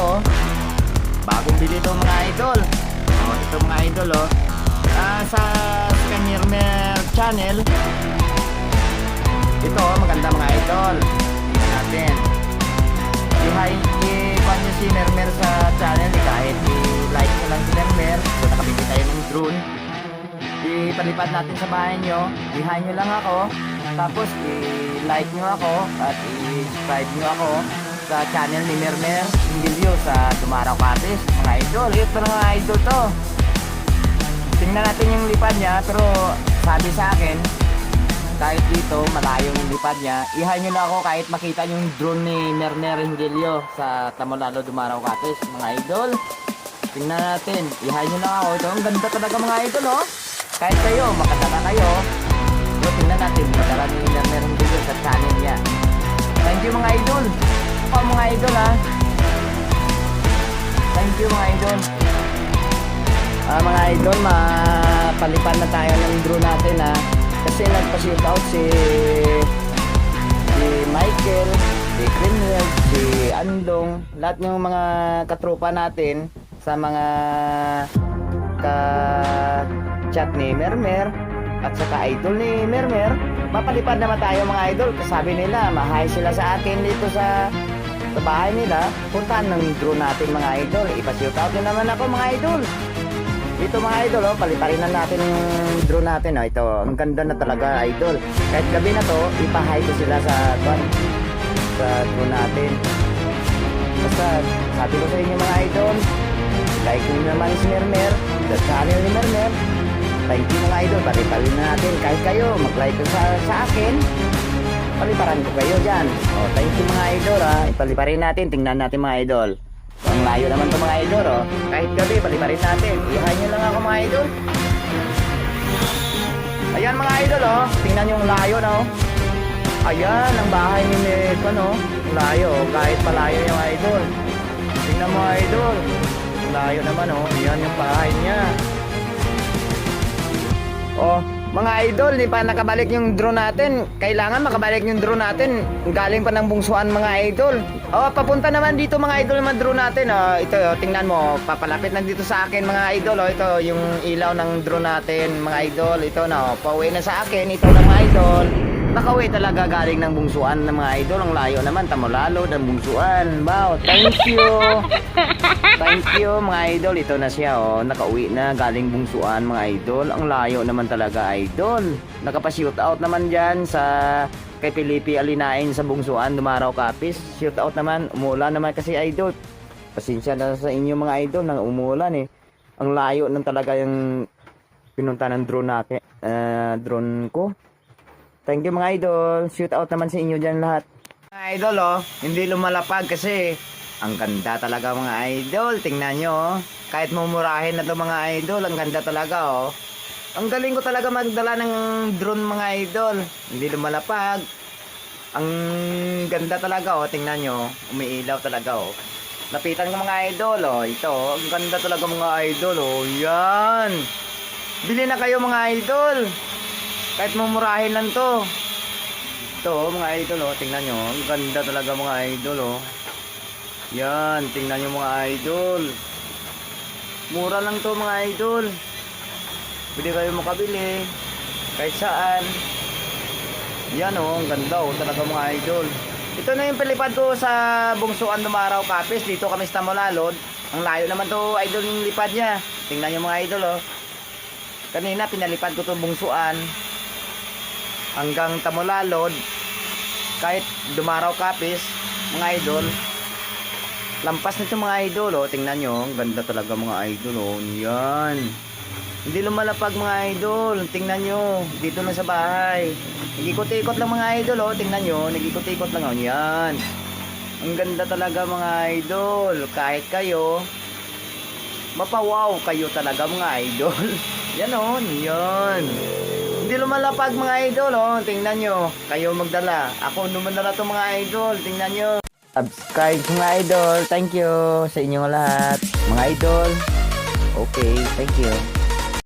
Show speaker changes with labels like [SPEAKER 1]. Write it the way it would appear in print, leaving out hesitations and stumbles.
[SPEAKER 1] oh. Bagong bili ito mga idol. Oh, ito mga idol oh. Sa Skanirmer channel. Ito oh, maganda mga idol. Tingnan natin. I-pan nyo si Mermer sa channel. Kahit i-like nyo lang si Mermer. So nakabili tayo ng drone. Ipalipad natin sa bahay nyo. I-hi nyo lang ako. Tapos i-like nyo ako. At i-subscribe nyo ako sa channel ni Mermer video sa Dumaraw Katis. Mga idol, hit pa ng mga idol to. Tingnan natin yung lipad niya. Pero sabi sa akin, kahit dito malayo yung lipad niya, i-hi nyo na ako kahit makita yung drone ni Mermer Ringelio sa Tamolalo Dumaraw Katis. Mga idol, tingnan natin, i-hi nyo na ako. Ito ang ganda talaga mga idol oh. Kahit kayo, makataka kayo. So tingnan natin, madala ni Mermer Ringelio sa channel niya. Thank you mga idol. Mga idol ha. Thank you mga idol. Mga idol, mapalipad na tayo ng drone natin ha. Kasi nagpa-shoot out si Michael, si Greenwell, si Andong, lahat ng mga katropa natin sa mga ka-chat ni Mermer at saka idol ni Mermer. Mapalipad naman tayo mga idol. Sabi nila, mahay sila sa akin dito sa bahay nila. Puntahan ng drone natin mga idol. Ipa-shoot out na naman ako mga idol. Dito mga idol, oh, paliparin na natin yung drone natin. Oh. Ito, ang ganda na talaga idol. Kahit gabi na to, ipahay ko sila sa drone natin. Basta, sabi ko sa inyo mga idol, like nyo naman si Mermer, the channel ni Mermer. Thank you mga idol, paliparin na natin. Kahit kayo, mag-like sa akin, paliparan ko kayo dyan. Oh, thank you mga idol ha. Ipaliparin natin, tingnan natin mga idol. Ang layo naman to mga idol oh. Kahit gabi, paliparin natin. Ihay nyo lang ako mga idol. Ayan mga idol oh. Tingnan yung layo na oh. Ayan, ang bahay ni Neko no. Layo oh. Kahit palayo yung idol. Tingnan mga idol. Layo naman oh. Ayan yung bahay niya. Oh, mga idol, di pa nakabalik yung drone natin. Kailangan makabalik yung drone natin. Galing pa ng bungsuan mga idol. Oh, papunta naman dito mga idol yung drone natin. Oh, ito, oh, tingnan mo, papalapit na dito sa akin mga idol. Oh, ito yung ilaw ng drone natin mga idol. Ito na, oh, pauwi na sa akin. Ito na mga idol. Nakauwi talaga galing ng bungsuan ng mga idol. Ang layo naman, Tamolalo ng bungsuan. Wow, thank you. Thank you mga idol. Ito na siya oh. Nakauwi na galing bungsuan mga idol. Ang layo naman talaga idol. Nakapa-shoot out naman dyan sa kay Felipe Alinain sa bungsuan Dumaraw Katis. Shoot out naman. Umulan naman kasi idol. Pasensya na sa inyo mga idol nang umulan eh. Ang layo nang talaga yung pinunta ng drone natin. Drone ko. Thank you mga idol. Shoot out naman sa inyo dyan lahat. Mga idol oh. Hindi lumalapag kasi ang ganda talaga mga idol. Tingnan nyo oh. Kahit mumurahin na to mga idol, ang ganda talaga oh. Ang galing ko talaga magdala ng drone mga idol. Hindi lumalapag. Ang ganda talaga oh. Tingnan nyo. Umiilaw talaga oh. Lapitan ko mga idol oh. Ito oh. Ang ganda talaga mga idol oh. Yan. Bili na kayo mga idol. Kahit mumurahin lang to. Ito oh, mga idol oh. Tingnan nyo. Ang ganda talaga mga idol oh. Yan, tingnan nyo mga idol. Mura lang to mga idol. Pwede kayo makabili kahit saan. Yan oh, ang ganda oh, talaga mga idol. Ito na yung palipad ko sa bungsuan Dumaraw Katis. Dito kami sa Tamolalod. Ang layo naman to idol yung lipad niya. Tingnan nyo mga idol oh. Kanina pinalipad ko to bungsuan hanggang Tamolalod. Kahit Dumaraw Katis mga idol, lampas nito mga idol oh. Tingnan nyo, ang ganda talaga mga idol oh. Yan. Hindi lumalapag mga idol. Tingnan nyo, dito na sa bahay. Nagikot-ikot lang mga idol oh. Tingnan nyo, nagikot-ikot lang oh. Yan. Ang ganda talaga mga idol. Kahit kayo, mapawaw kayo talaga mga idol. Yan oh, yan. Hindi lumalapag mga idol oh. Tingnan nyo, kayo magdala. Ako dumadala to mga idol. Tingnan nyo. Subscribe mga idol. Thank you sa inyong lahat mga idol. Okay, thank you.